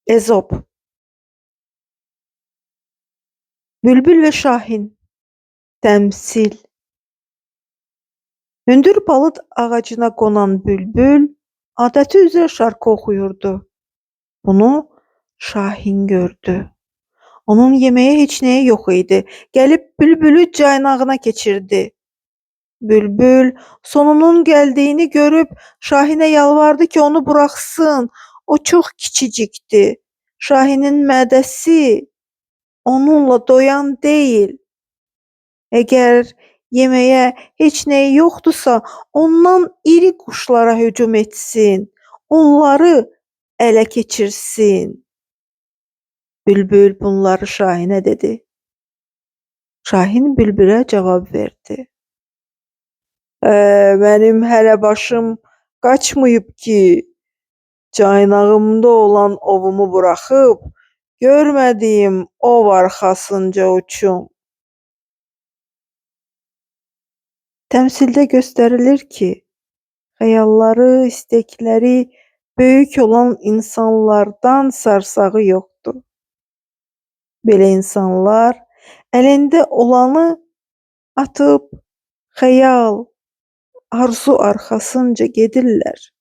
Ezop. Bülbül ve Şahin. Təmsil. Hündür palıd ağacına qonan bülbül adəti üzrə şarkı oxuyurdu. Bunu Şahin gördü. Onun yeməyə heç nəyi yox idi. Gəlib bülbülü caynağına keçirdi. Bülbül sonunun gəldiyini görüb Şahinə yalvardı ki, onu buraxsın. O çox kiçicikdi. Şahinin mədəsi onunla doyan deyil. Əgər yeməyə heç nəyi yoxdursa, ondan iri quşlara hücum etsin, onları ələ keçirsin. Bülbül bunları Şahinə dedi. Şahin bülbülə cavab verdi. Mənim hələ başım qaçmayıb ki, caynağımda olan ovumu buraxıb, görmədiyim ov arxasınca uçum. Təmsildə göstərilir ki, xəyalları, istəkləri böyük olan insanlardan sarsağı yoxdur. Belə insanlar əlində olanı atıb xəyal, arzu arxasınca gedirlər.